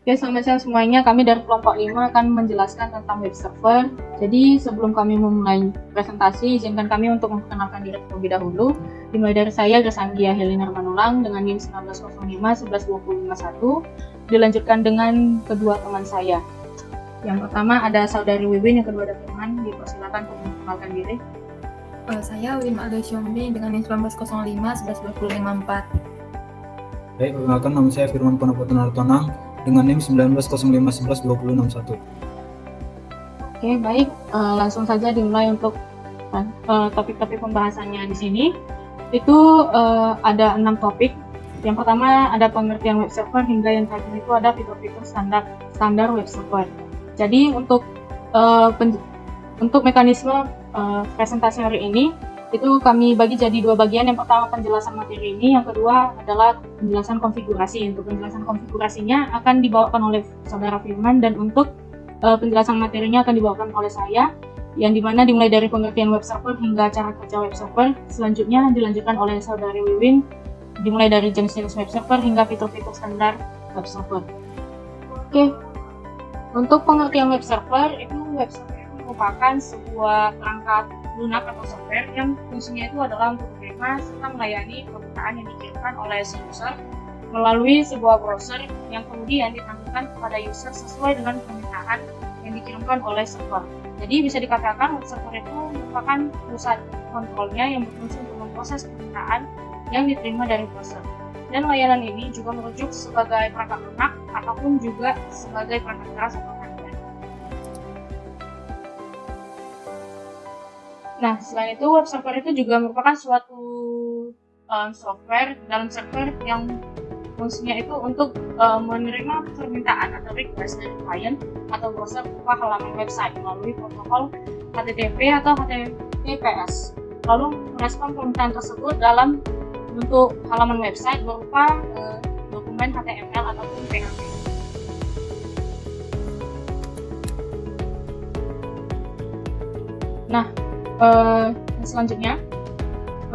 Oke, selamat siang semuanya. Kami dari kelompok 5 akan menjelaskan tentang web server. Jadi sebelum kami memulai presentasi, izinkan kami untuk memperkenalkan diri terlebih dahulu. Dimulai dari saya, Gresanggia Helena Manulang dengan NIM 1905-11251. Dilanjutkan dengan kedua teman saya. Yang pertama ada saudari Wiwin, yang kedua ada Firman. Dipersilakan untuk memperkenalkan diri. Saya Wim Aldo Syombi dengan NIM 1905-11254. Baik, perkenalkan nama saya Firman Panaputan Artonang dengan NIM 1905-11-2061. Oke, baik. Langsung saja dimulai untuk topik-topik pembahasannya di sini. Itu ada 6 topik. Yang pertama ada pengertian web server, hingga yang terakhir itu ada fitur-fitur standar web server. Jadi untuk mekanisme presentasi hari ini itu kami bagi jadi 2 bagian. Yang pertama penjelasan materi ini, yang kedua adalah penjelasan konfigurasi. Untuk penjelasan konfigurasinya akan dibawakan oleh saudara Firman, dan untuk penjelasan materinya akan dibawakan oleh saya, yang dimana dimulai dari pengertian web server hingga cara kerja web server. Selanjutnya dilanjutkan oleh saudari Wiwin, dimulai dari jenis-jenis web server hingga fitur-fitur standar web server. Oke, untuk pengertian web server itu merupakan sebuah perangkat lunak atau software yang fungsinya itu adalah untuk menerima serta melayani permintaan yang dikirimkan oleh si user melalui sebuah browser yang kemudian ditampilkan kepada user sesuai dengan permintaan yang dikirimkan oleh server. Jadi bisa dikatakan web server itu merupakan pusat kontrolnya yang berfungsi untuk memproses permintaan yang diterima dari browser. Dan layanan ini juga merujuk sebagai perangkat lunak ataupun juga sebagai perangkat keras atau hardware. Nah, selain itu web server itu juga merupakan suatu software dalam server yang fungsinya itu untuk menerima permintaan atau request dari klien atau browser berupa halaman website melalui protokol HTTP atau HTTPS. Lalu merespon permintaan tersebut dalam bentuk halaman website berupa dokumen HTML ataupun PHP. Nah, selanjutnya,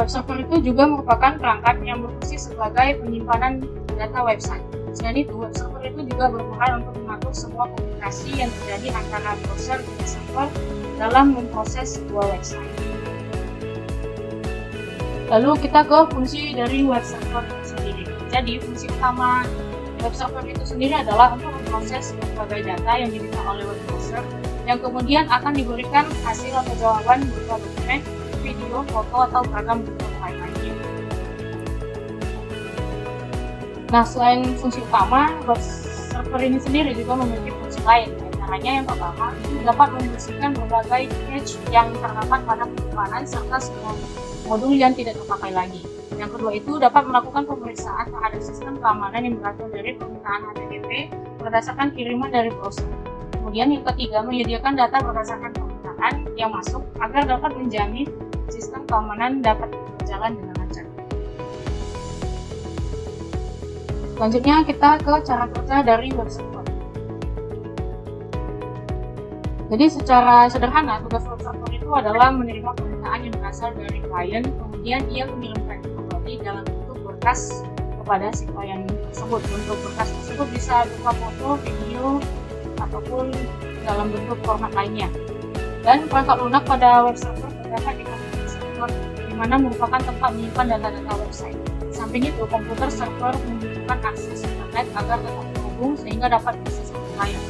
web server itu juga merupakan perangkat yang berfungsi sebagai penyimpanan data website. Selain itu, web server itu juga berperan untuk mengatur semua komunikasi yang terjadi antara browser dan server dalam memproses sebuah website. Lalu kita ke fungsi dari web server itu sendiri. Jadi, fungsi utama web server itu sendiri adalah untuk memproses berbagai data yang diminta oleh web browser, yang kemudian akan diberikan hasil atau jawaban berupa dokumen, video, foto, atau beragam bentuk lainnya. Nah, selain fungsi utama, web server ini sendiri juga memiliki fungsi lain. Antaranya yang pertama, itu dapat membersihkan berbagai cache yang terdapat pada penyimpanan serta semua modul yang tidak terpakai lagi. Yang kedua itu dapat melakukan pemeriksaan terhadap sistem keamanan yang berasal dari permintaan HTTP berdasarkan kiriman dari browser. Kemudian yang ketiga, menyediakan data berdasarkan permintaan yang masuk agar dapat menjamin sistem keamanan dapat berjalan dengan lancar. Selanjutnya kita ke cara kerja dari web server. Jadi secara sederhana, tugas web server itu adalah menerima permintaan yang berasal dari klien, kemudian ia mengirimkan kembali dalam bentuk berkas kepada si klien tersebut. Bentuk berkas tersebut bisa berupa foto, video, ataupun dalam bentuk format lainnya. Dan perangkat lunak pada web server terdapat di komputer server, di mana merupakan tempat menyimpan data-data website. Di samping itu, komputer server membutuhkan akses internet agar tetap terhubung sehingga dapat diakses oleh klien.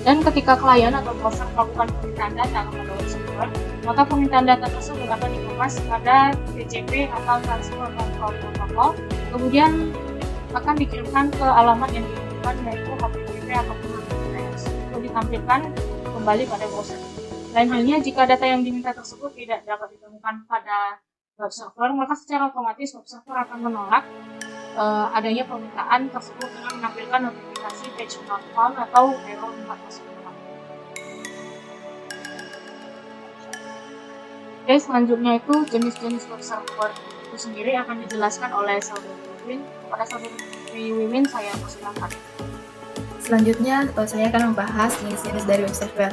Dan ketika klien atau browser melakukan permintaan data kepada web server, maka permintaan data tersebut akan dikemas pada TCP atau Transfer Control Protocol, kemudian akan dikirimkan ke alamat yang diinginkan, yaitu HTTP ataupun HTTPS, untuk ditampilkan kembali pada browser. Lain halnya, jika data yang diminta tersebut tidak dapat ditemukan pada web server, maka secara otomatis web server akan menolak adanya permintaan tersebut dengan menampilkan notifikasi page not found atau error 404. Oke, selanjutnya itu jenis-jenis web server itu sendiri akan dijelaskan oleh saudari Wiwin. Pada saudari Wiwin, saya persilakan. Selanjutnya, saya akan membahas jenis-jenis dari web server.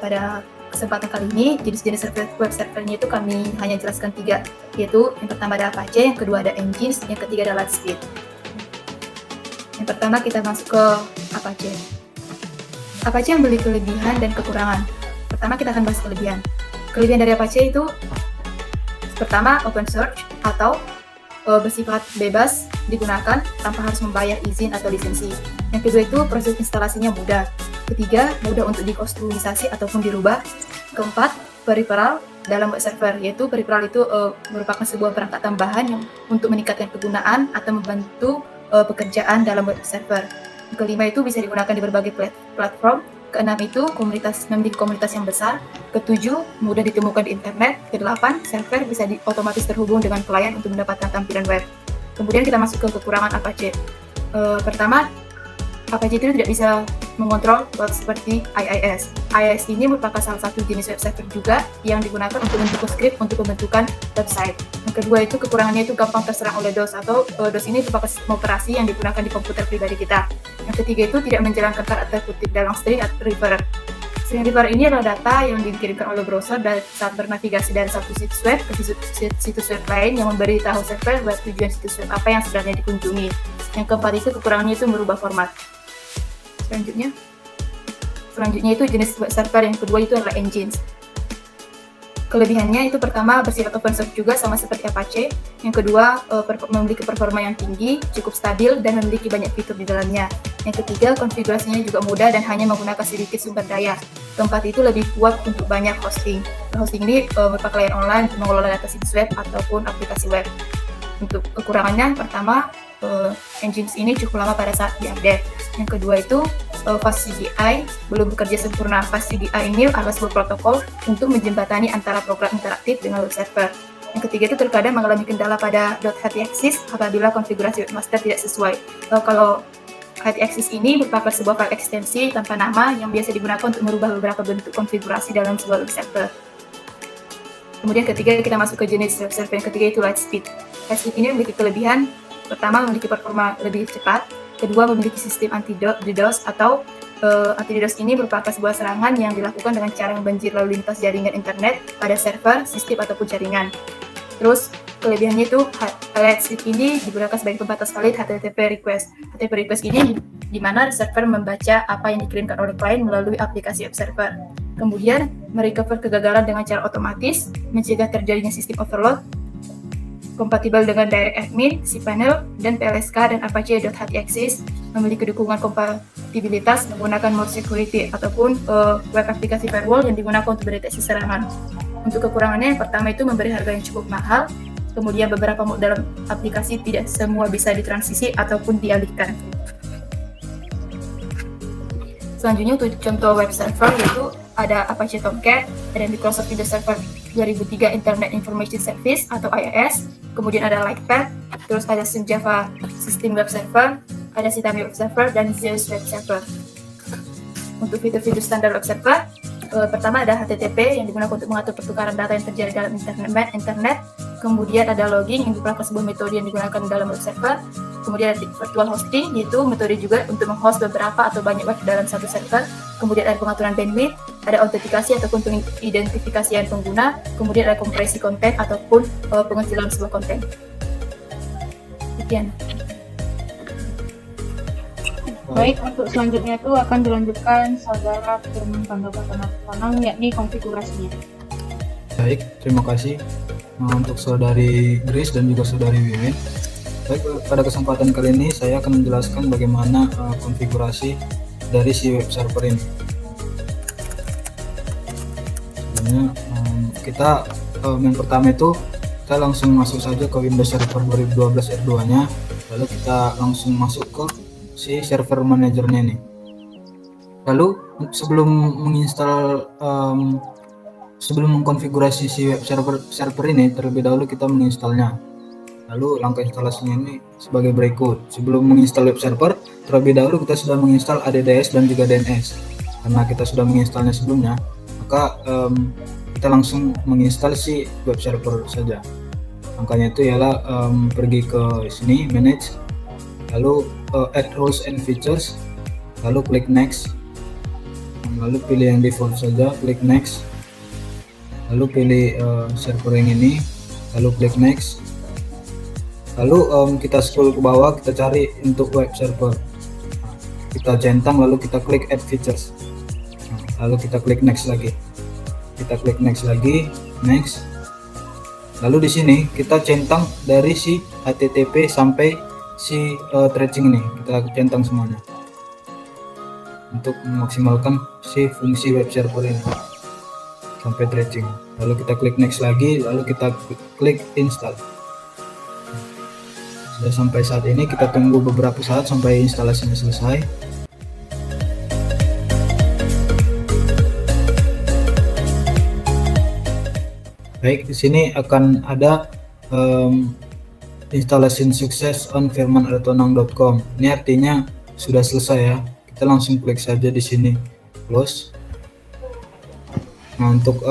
Pada kesempatan kali ini, jenis-jenis web servernya itu kami hanya jelaskan 3, yaitu yang pertama ada Apache, yang kedua ada Nginx, yang ketiga ada Lightspeed. Yang pertama kita masuk ke Apache. Apache memiliki kelebihan dan kekurangan. Pertama kita akan bahas kelebihan. Kelebihan dari Apache itu pertama open source atau bersifat bebas digunakan tanpa harus membayar izin atau lisensi. Yang kedua itu proses instalasinya mudah. Ketiga, mudah untuk dikustomisasi ataupun dirubah. Keempat, peripheral dalam web server, yaitu peripheral itu merupakan sebuah perangkat tambahan yang untuk meningkatkan kegunaan atau membantu pekerjaan dalam web server. Yang kelima itu bisa digunakan di berbagai platform. Keenam itu memiliki komunitas yang besar. Ketujuh, mudah ditemukan di internet. Kedelapan, server bisa otomatis terhubung dengan klien untuk mendapatkan tampilan web. Kemudian kita masuk ke kekurangan Apache. Pertama, Apache itu tidak bisa mengontrol web seperti IIS. IIS ini merupakan salah satu jenis web server juga yang digunakan untuk membentuk script untuk pembentukan website. Yang kedua itu kekurangannya itu gampang terserang oleh DOS atau DOS ini merupakan sistem operasi yang digunakan di komputer pribadi kita. Yang ketiga itu tidak menjalankan karakter kutip dalam string atau referer. String referer ini adalah data yang dikirimkan oleh browser saat bernavigasi dari satu situs web ke situs web lain yang memberi tahu server buat tujuan situs web apa yang sebenarnya dikunjungi. Yang keempat itu kekurangannya itu merubah format. Selanjutnya itu jenis web server yang kedua itu adalah engines. Kelebihannya itu pertama bersifat open source juga sama seperti Apache. Yang kedua memiliki performa yang tinggi, cukup stabil dan memiliki banyak fitur di dalamnya. Yang ketiga konfigurasinya juga mudah dan hanya menggunakan sedikit sumber daya. Keempat itu lebih kuat untuk banyak hosting. Hosting ini merupakan klien online untuk mengelola data situs web ataupun aplikasi web. Untuk kekurangannya pertama engines ini cukup lama pada saat diupdate. Yang kedua itu Fast CGI belum bekerja sempurna. Fast CGI ini adalah sebuah protokol untuk menjembatani antara program interaktif dengan web server. Yang ketiga itu terkadang mengalami kendala pada .htaccess apabila konfigurasi webmaster tidak sesuai. Kalau htaccess ini merupakan sebuah file ekstensi tanpa nama yang biasa digunakan untuk merubah beberapa bentuk konfigurasi dalam sebuah web server. Kemudian ketiga kita masuk ke jenis web server yang ketiga itu Lightspeed. Lightspeed ini memiliki kelebihan. Pertama, memiliki performa lebih cepat. Kedua, memiliki sistem anti-DDoS atau anti-DDoS ini merupakan sebuah serangan yang dilakukan dengan cara membanjir lalu lintas jaringan internet pada server, sistem ataupun jaringan. Terus kelebihannya itu Lightspeed ini digunakan sebagai pembatas valid HTTP request. HTTP request ini di mana server membaca apa yang dikirimkan oleh klien melalui aplikasi web server. Kemudian merecover kegagalan dengan cara otomatis, mencegah terjadinya sistem overload, kompatibel dengan DirectAdmin, cPanel, dan PLSK dan Apache.htaccess, memiliki dukungan kompatibilitas menggunakan more security ataupun web aplikasi firewall yang digunakan untuk mendeteksi serangan. Untuk kekurangannya yang pertama itu memberi harga yang cukup mahal, kemudian beberapa dalam aplikasi tidak semua bisa ditransisi ataupun dialihkan. Selanjutnya untuk contoh web server yaitu ada Apache Tomcat, ada Microsoft Windows Server 2003 Internet Information Service atau IIS, kemudian ada Lightpad, terus ada Sun Java System Web Server, ada Sitami Web Server, dan Zeus Web Server. Untuk fitur-fitur standar web server, pertama ada HTTP yang digunakan untuk mengatur pertukaran data yang terjadi dalam internet, kemudian ada logging yang merupakan sebuah metode yang digunakan dalam web server, kemudian ada virtual hosting yaitu metode juga untuk menghost beberapa atau banyak web dalam satu server, kemudian ada pengaturan bandwidth, ada autentikasi ataupun pengidentifikasian pengguna, kemudian ada kompresi konten ataupun pengecilan sebuah konten. Sekian. Baik, untuk selanjutnya itu akan dilanjutkan saudara Firman Pandopatanang yakni konfigurasinya. Baik, terima kasih untuk saudari Grace dan juga saudari Wiwin. Baik, pada kesempatan kali ini saya akan menjelaskan bagaimana konfigurasi dari si web server ini. Sebenarnya kita yang pertama itu kita langsung masuk saja ke Windows Server 2012 R2-nya, lalu kita langsung masuk ke si server manajernya nih. Lalu sebelum menginstal sebelum mengkonfigurasi si web server ini, terlebih dahulu kita menginstalnya. Lalu langkah instalasinya ini sebagai berikut. Sebelum menginstal web server, terlebih dahulu kita sudah menginstal ADDS dan juga DNS. Karena kita sudah menginstalnya sebelumnya, maka kita langsung menginstal si web server saja. Langkahnya itu ialah pergi ke sini, manage, lalu add rules and features, lalu klik next, lalu pilih yang default saja, klik next, lalu pilih server yang ini, lalu klik next, lalu kita scroll ke bawah, kita cari untuk web server. kita centang, lalu kita klik add features. Lalu kita klik next lagi. Kita klik next lagi, next. Lalu di sini kita centang dari si HTTP sampai si tracing ini, kita centang semuanya untuk memaksimalkan si fungsi web server ini sampai tracing. Lalu kita klik next lagi, lalu kita klik install. Sudah sampai saat ini, kita tunggu beberapa saat sampai instalasinya selesai. Baik, di sini akan ada installation success on firman.artonang.com. Ini artinya sudah selesai ya. Kita langsung klik saja di sini close. Nah, untuk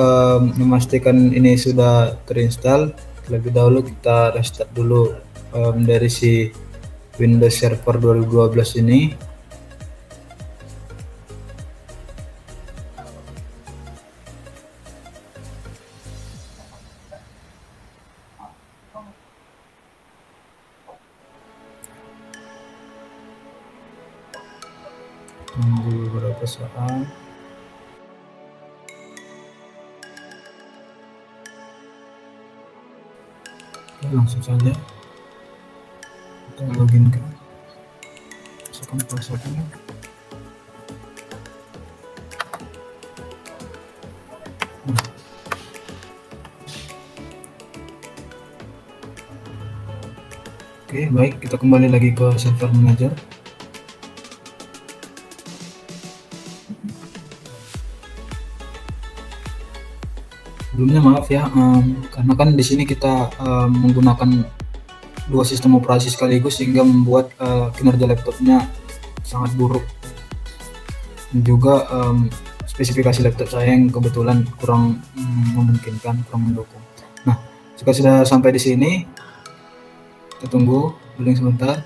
memastikan ini sudah terinstall, terlebih dahulu kita restart dulu dari si Windows Server 2012 ini. Tunggu beberapa saat. Oke, langsung saja kita login ke masukkan passwordnya. Oke, baik, kita kembali lagi ke server manager. Sebelumnya maaf ya, karena kan di sini kita menggunakan dua sistem operasi sekaligus sehingga membuat kinerja laptopnya sangat buruk. Dan juga spesifikasi laptop saya yang kebetulan kurang memungkinkan, kurang mendukung. Nah, jika sudah sampai di sini, kita tunggu loading sebentar.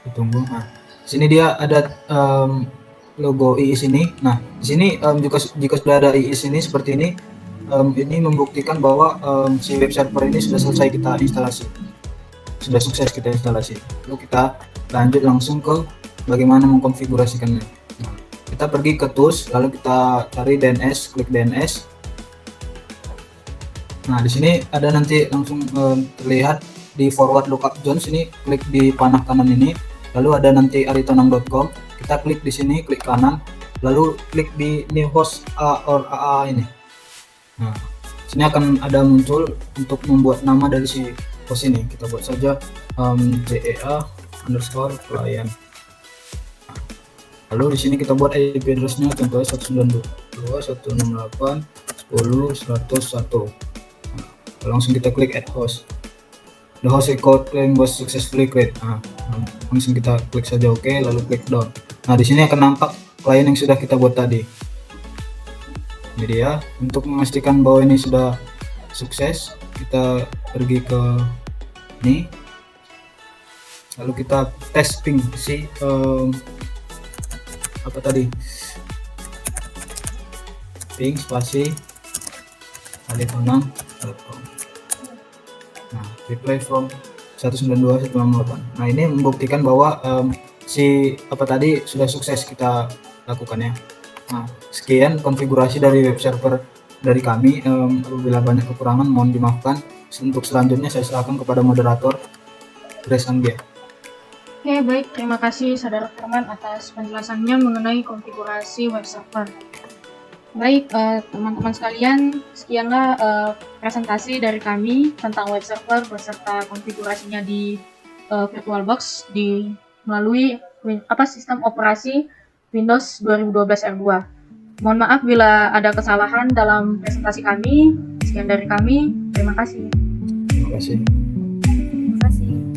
Kita tunggu. Nah, di sini dia ada logo IIS ini. Nah, di sini jika sudah ada IIS ini seperti ini membuktikan bahwa si web server ini sudah selesai kita instalasi, sudah sukses kita instalasi. Lalu kita lanjut langsung ke bagaimana mengkonfigurasikannya. Nah, kita pergi ke tools, lalu kita cari DNS, klik DNS. Nah, di sini ada nanti langsung terlihat di forward lookup zones ini, klik di panah kanan ini, lalu ada nanti aritonang.com. Kita klik di sini, klik kanan, lalu klik di new host A or AA ini. Nah, sini akan ada muncul untuk membuat nama dari si host ini. Kita buat saja JEA_client. Lalu di sini kita buat IP address-nya, contohnya 192.168.10.101. Nah, langsung kita klik add host. The host record claim was successfully created. Nah, langsung kita klik saja OK, lalu klik down. Nah, di sini akan nampak klien yang sudah kita buat tadi. Ini dia. Untuk memastikan bahwa ini sudah sukses, kita pergi ke ini, lalu kita tes ping si apa tadi, ping spasi aritonang.com. Nah, reply from 192.168. Nah, ini membuktikan bahwa si apa tadi sudah sukses kita lakukan ya. Nah, sekian konfigurasi dari web server dari kami. Apabila banyak kekurangan mohon dimaafkan. Untuk selanjutnya saya serahkan kepada moderator Grace Anggia. Oke, baik. Terima kasih Saudara Firman atas penjelasannya mengenai konfigurasi web server. Baik, teman-teman sekalian, sekianlah presentasi dari kami tentang web server beserta konfigurasinya di VirtualBox melalui sistem operasi Windows 2012 R2. Mohon maaf bila ada kesalahan dalam presentasi kami. Sekian dari kami. Terima kasih. Terima kasih. Terima kasih.